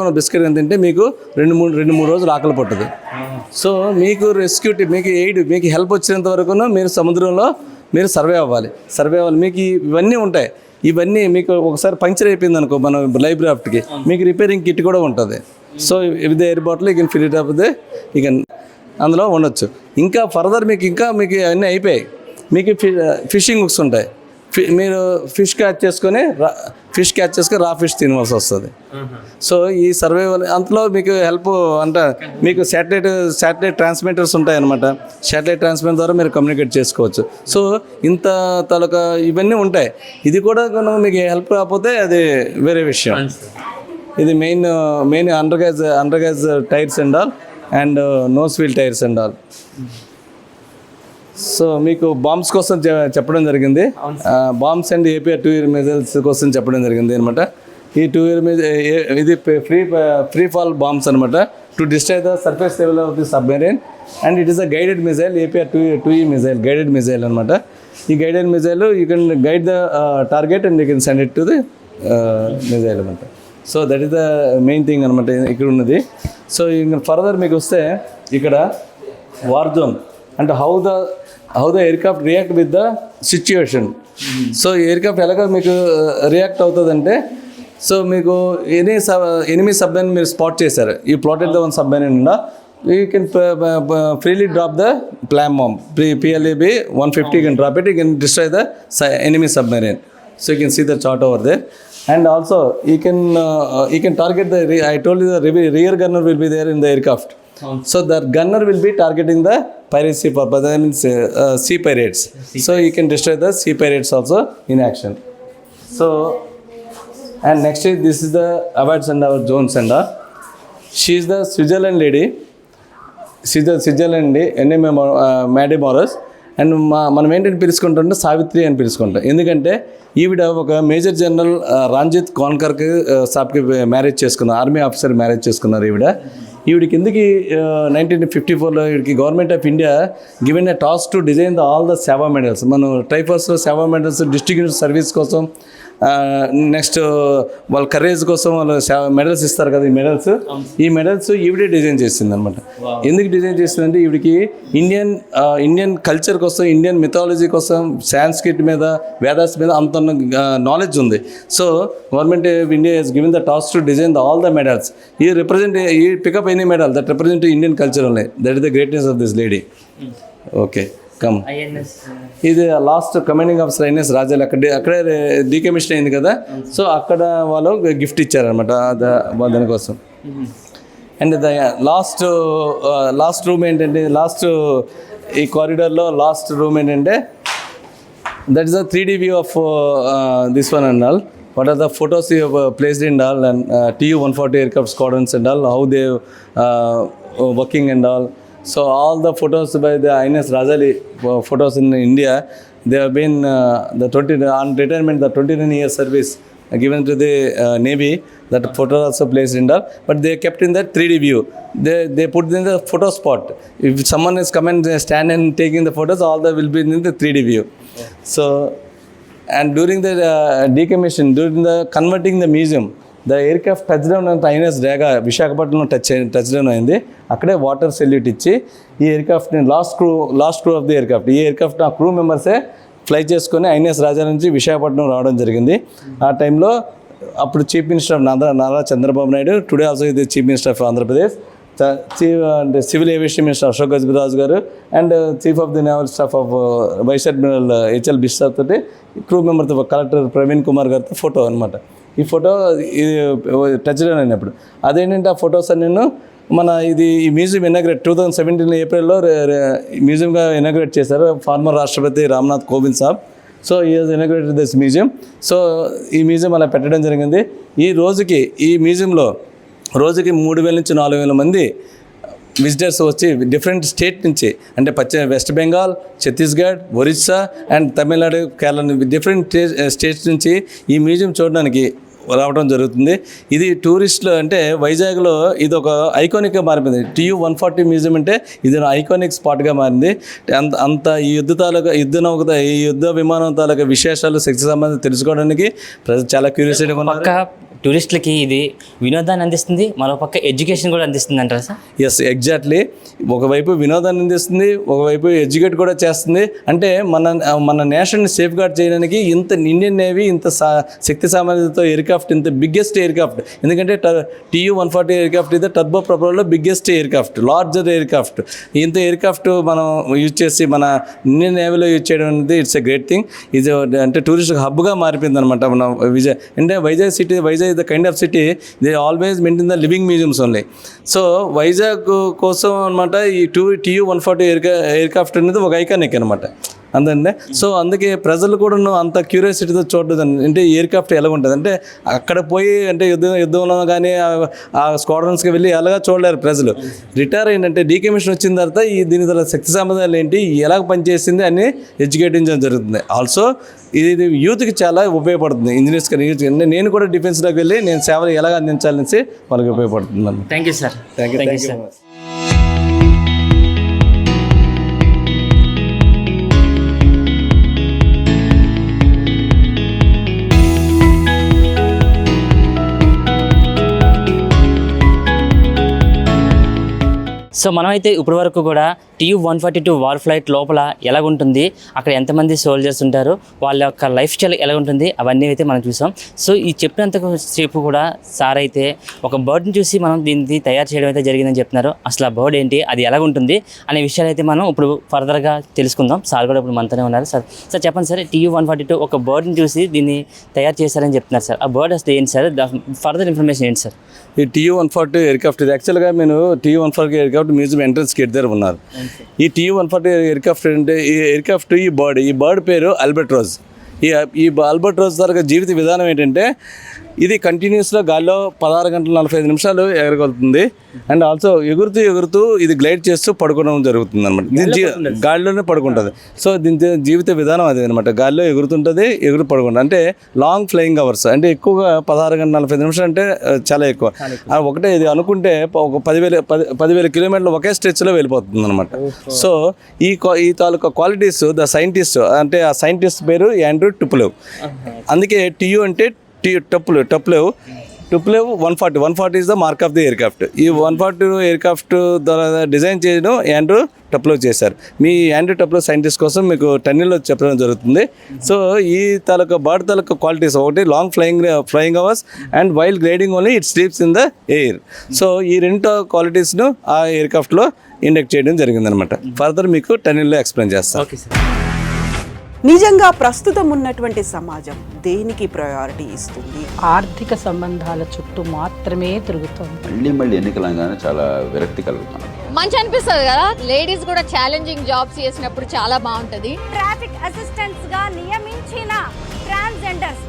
ఒక బిస్కెట్ తింటే మీకు 2-3 రోజులు ఆకలి పట్టదు. సో మీకు రెస్క్యూ మీకు ఎయిడ్ మీకు హెల్ప్ వచ్చినంత వరకు మీరు సముద్రంలో మీరు సర్వే అవ్వాలి. మీకు ఇవన్నీ ఉంటాయి. ఇవన్నీ మీకు ఒకసారి పంక్చర్ అయిపోయింది అనుకో మన లైఫ్ క్రాఫ్ట్కి, మీకు రిపేరింగ్ కిట్ కూడా ఉంటుంది. So with air bottle you can fill it up you can అందులో ఉండొచ్చు. ఇంకా ఫర్దర్ మీకు అన్నీ అయిపోయాయి. మీకు ఫిషింగ్ హుక్స్ ఉంటాయి. మీరు ఫిష్ క్యాచ్ చేసుకొని రా ఫిష్ తినవలసి వస్తుంది. సో ఈ సర్వైవల్ అంతలో మీకు హెల్ప్ అంటే మీకు శాటిలైట్ ట్రాన్స్మిటర్స్ ఉంటాయి అనమాట. శాటిలైట్ ట్రాన్స్మిటర్ ద్వారా మీరు కమ్యూనికేట్ చేసుకోవచ్చు. సో ఇంత తాలూకా ఇవన్నీ ఉంటాయి. ఇది కూడా మీకు హెల్ప్ కాకపోతే అది వేరే విషయం. ఇది main under gas tyres and all and nose wheel tyres and all. So మీకు బాంబ్స్ కోసం చెప్పడం జరిగింది. Bombs and APR 2-year missiles కోసం చెప్పడం జరిగింది అనమాట. ఈ 2-year ఇది ఫ్రీ ఫాల్ బాంబ్స్ అనమాట to destroy the surface level of the submarine and it is a guided missile. APR 2E missile guided missile అనమాట. ఈ guided missile you can guide the target and you can send it to the missile అనమాట. So that is the main thing అనమాట ఇక్కడ ఉన్నది. So ఇంకా further మీకు వస్తే ఇక్కడ వార్ జోన్ అంటే how the aircraft react with the situation. So aircraft ఎలాగ మీకు రియాక్ట్ అవుతుందంటే, సో మీకు ఎనిమీ సబ్మెరైన్ మీరు స్పాట్ చేశారు, ఈ ప్లాటెడ్ ద వన్ సబ్మెరైన్ ఉందా, you can freely drop the ప్లామ్ bomb PLAB 150, you can drop it, you can destroy the enemy submarine. So you can see the chart over there. And also you can target I told you the rear gunner will be there in the aircraft. So the gunner will be targeting the piracy purpose, that means sea pirates. So you can destroy the sea pirates also in action. So and next is this is the awards and our zones and she is the Switzerland lady. She's the Switzerland NM Maddie Morris. And మనం ఏంటంటే పిలుచుకుంటుంటే సావిత్రి అని పిలుచుకుంటాం. ఎందుకంటే ఈవిడ ఒక major general Ranjith కాన్కర్కి సాబ్కి marriage చేసుకున్నారు, army officer marriage చేసుకున్నారు ఈవిడికి. ఎందుకు 1954లో ఈవిడికి government of India given a task to design all the సేవా మెడల్స్. మనం ట్రైఫర్స్లో సేవా మెడల్స్ డిస్ట్రిక్ట్ సర్వీస్ కోసం, నెక్స్ట్ వాళ్ళ కరేజ్ కోసం వాళ్ళు మెడల్స్ ఇస్తారు కదా, ఈ మెడల్స్ ఈవిడే డిజైన్ చేసింది అనమాట. ఎందుకు డిజైన్ చేసిందంటే ఈవిడికి ఇండియన్ కల్చర్ కోసం, ఇండియన్ మిథాలజీ కోసం, సాంస్క్రిట్ మీద, వేదాస్ మీద అంత నాలెడ్జ్ ఉంది. So government of India has given the task to design all the medals. ఈ pickup any medal that represent Indian culture only. That is the greatness of this lady. Okay, come. ఇది last commanding officer INS రాజాలు అక్కడే decommission అయింది కదా, so అక్కడ వాళ్ళు gift ఇచ్చారనమాట దానికోసం. అండ్ లాస్ట్ రూమ్ ఏంటంటే, ఈ కారిడార్లో లాస్ట్ రూమ్ ఏంటంటే, that is the 3D view of this one and all. What are the photos you have placed in all and Tu-140 aircraft squadrons and all, how they working and all. So all the photos by the INS Rajali photos in India, they have been on retirement, the 29 year service given to the Navy. That photo also placed in all, but they kept in that 3D view. They put in the photo spot. If someone is come and stand and taking the photos, all that will be in the 3D view. So and during the decommission, during the converting the museum, the aircraft touchdown at INS Raga విశాఖపట్నంలో touchdown అయింది. అక్కడే water salute ఇచ్చి ఈ ఎయిర్క్రాఫ్ట్ని last crew of the aircraft, ఈ aircraft ఆ crew మెంబర్సే fly చేసుకొని INS రాజా నుంచి విశాఖపట్నం రావడం జరిగింది. ఆ టైంలో అప్పుడు chief minister of Nara Chandrababu Naidu, today also ఇది chief minister of Andhra Pradesh, civil aviation minister Ashok Gajapathi Raju గారు, and chief of the naval staff of vice admiral HL బిస్టర్ తోటి క్రూ మెంబర్తో కలెక్టర్ ప్రవీణ్ కుమార్ గారితో ఫోటో అనమాట. ఈ ఫోటో ఇది టచ్ డౌన్ అయినప్పుడు అదేంటంటే ఆ ఫొటోస్ అన్ని ఈ మ్యూజియం ఇనాగ్రేట్ 2017 ఏప్రిల్లో మ్యూజియంగా ఇనాగ్రేట్ చేశారు ఫార్మర్ రాష్ట్రపతి రామ్నాథ్ కోవింద్ సాబ్. సో ఈ has inaugurated this museum. So ఈ మ్యూజియం అలా పెట్టడం జరిగింది. ఈ మ్యూజియంలో రోజుకి 3,000 నుంచి 4,000 మంది విజిటర్స్ వచ్చి డిఫరెంట్ స్టేట్ నుంచి, అంటే west Bengal, Chhattisgarh, Orissa and Tamil Nadu, Kerala, different states నుంచి ఈ మ్యూజియం చూడడానికి రావడం జరుగుతుంది. ఇది టూరిస్టులు అంటే వైజాగ్లో ఇది ఒక ఐకానిక్గా మారిపోయింది. Tu-140 మ్యూజియం అంటే ఇది ఐకానిక్ స్పాట్గా మారింది. అంత ఈ యుద్ధ విమానం తాలూకా విశేషాలు, శక్తి సంబంధం తెలుసుకోవడానికి ప్రజలు చాలా క్యూరియాసిటీగా ఉన్నారు. టూరిస్టులకి ఇది వినోదాన్ని అందిస్తుంది, మరోపక్క ఎడ్యుకేషన్ కూడా అందిస్తుంది అంటారా సార్? Yes, exactly. ఒకవైపు వినోదాన్ని అందిస్తుంది, ఒకవైపు ఎడ్యుకేట్ కూడా చేస్తుంది. అంటే మన నేషన్ని సేఫ్ గార్డ్ చేయడానికి ఇండియన్ నేవీ ఇంత శక్తి సామర్థ్యంతో ఎయిర్క్రాఫ్ట్, ఇంత బిగ్గెస్ట్ ఎయిర్క్రాఫ్ట్. ఎందుకంటే Tu-140 ఎయిర్క్రాఫ్ట్ ఇది టర్బో ప్రొపల్లర్లో బిగ్గెస్ట్ ఎయిర్క్రాఫ్ట్, లార్జర్ ఎయిర్క్రాఫ్ట్. ఇంత ఎయిర్క్రాఫ్ట్ మనం యూజ్ చేసి మన ఇండియన్ నేవీలో యూజ్ చేయడం అనేది ఇట్స్ ఎ గ్రేట్ థింగ్. ఇది అంటే టూరిస్ట్ హబ్గా మారిపోయింది అనమాట మన Vizag the kind of city they always maintain the living museums only. So Vizag కోసం అనమాట ఈ Tu-140 ఎయిర్క్రాఫ్ట్ అనేది ఒక ఐకానిక్ అనమాట అందండి. సో అందుకే ప్రజలు కూడా అంత క్యూరియాసిటీతో చూడదు. అంటే ఎయిర్క్రాఫ్ట్ ఎలా ఉంటుంది అంటే అక్కడ పోయి అంటే యుద్ధంలో కానీ ఆ స్క్వాడ్రన్స్కి వెళ్ళి ఎలాగా చూడలేరు ప్రజలు. రిటైర్ అయిందంటే డీకమిషన్ వచ్చిన తర్వాత దీని ద్వారా శక్తి సామర్థ్యాలు ఏంటి, ఎలా పనిచేసింది అని ఎడ్యుకేటించడం జరుగుతుంది. ఆల్సో ఇది యూత్కి చాలా ఉపయోగపడుతుంది. ఇంజనీర్స్ కానీ నేను కూడా డిఫెన్స్లోకి వెళ్ళి నేను సేవలు ఎలాగ అందించాలనేసి వాళ్ళకి ఉపయోగపడుతుంది. Thank you sir. Thank you so much. So మనమైతే ఇప్పటి వరకు కూడా TU-142 వార్ ఫ్లైట్ లోపల ఎలాగుంటుంది, అక్కడ ఎంతమంది సోల్జర్స్ ఉంటారు, వాళ్ళ యొక్క లైఫ్ స్టైల్ ఎలా ఉంటుంది, అవన్నీ అయితే మనం చూసాం. సో ఈ చెప్పినంత సేపు కూడా సార్ అయితే ఒక బర్డ్ని చూసి మనం దీన్ని తయారు చేయడం అయితే జరిగిందని చెప్తున్నారు. అసలు ఆ బర్డ్ ఏంటి, అది ఎలా ఉంటుంది అనే విషయాలు అయితే మనం ఇప్పుడు ఫర్దర్గా తెలుసుకుందాం. సార్ కూడా ఇప్పుడు మనతోనే ఉన్నారు. సార్ చెప్పండి సార్, TU-142 ఒక బర్డ్ని చూసి దీన్ని తయారు చేశారని చెప్తున్నారు సార్. ఆ బర్డ్ అసలు ఏంటి సార్, ఫర్దర్ ఇన్ఫర్మేషన్ ఏంటి సార్? ఈ TU-142 ఎయిర్క్రాఫ్ట్ ఇది యాక్చువల్గా నేను TU-142 aircraft museum entrance gate దగ్గర ఉన్నారు. ఈ TU-142 ఎయిర్క్రాఫ్ట్ అంటే ఈ ఎయిర్క్రాఫ్ట్ ఈ బర్డ్ పేరు అల్బర్ట్రోజ్. ఈ అల్బర్ట్రోజ్ తరగతి జీవిత విధానం ఏంటంటే ఇది కంటిన్యూస్గా గాల్లో 16 గంటల 45 నిమిషాలు ఎగరగలుగుతుంది. అండ్ ఆల్సో ఎగురుతూ ఇది గ్లైడ్ చేస్తూ పడుకోవడం జరుగుతుంది అనమాట. దీని గాలిలోనే పడుకుంటుంది. సో దీని జీవిత విధానం అదే అనమాట. గాలిలో ఎగురుతుంటుంది, పడుకుంటుంది. అంటే లాంగ్ ఫ్లయింగ్ అవర్స్, అంటే ఎక్కువగా 16 గంటల 45 నిమిషాలు అంటే చాలా ఎక్కువ. ఒకటే ఇది అనుకుంటే ఒక 10,000 కిలోమీటర్లు ఒకే స్ట్రెచ్లో వెళ్ళిపోతుంది అనమాట. సో ఈ తాలూకా క్వాలిటీస్ ద సైంటిస్ట్, అంటే ఆ సైంటిస్ట్ పేరు యాండ్రూ టుప్లెవ్. అందుకే TU అంటే టప్లెవ్ 140 is the mark of the aircraft. ఈ 142 ఎయిర్క్రాఫ్ట్ ద్వారా డిజైన్ చేయడం యాండ్రూ టప్లెవ్ చేశారు. మీ యాండ్రూ టప్లెవ్ సైంటిస్ట్ కోసం మీకు టన్నెల్లో చెప్పడం జరుగుతుంది. సో ఈ బర్డ్ తాలూకా క్వాలిటీస్ ఒకటి long flying hours and while gliding only it sleeps in the air. So ఈ రెండు క్వాలిటీస్ను ఆ ఎయిర్క్రాఫ్ట్లో ఇండెక్ట్ చేయడం జరిగిందనమాట. ఫర్దర్ మీకు టన్నెల్లో ఎక్స్ప్లెయిన్ చేస్తాను. Okay sir. నిజంగా ప్రస్తుతం ఉన్నటువంటి సమాజం దేనికి ప్రయారిటీ ఇస్తుంది? ఆర్థిక సంబంధాల చుట్టూ మాత్రమే తిరుగుతోంది. మళ్ళీ ఎన్నికలంగానే చాలా విరక్తి కలుగుతాను. మంచి అనిపిస్తుంది కదా, లేడీస్ కూడా ఛాలెంజింగ్ జాబ్స్ చేసినప్పుడు చాలా బాగుంటది. ట్రాఫిక్ అసిస్టెంట్స్ గా నియమించిన ట్రాన్స్జెండర్స్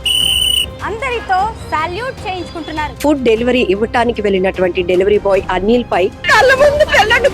అందరితో సాల్యూట్ చేయించుకుంటున్నారు. ఫుడ్ డెలివరీ ఇవ్వటానికి వెళ్ళినటువంటి డెలివరీ బాయ్ అనిల్ పై కళ్ళ ముందు పెళ్ళండి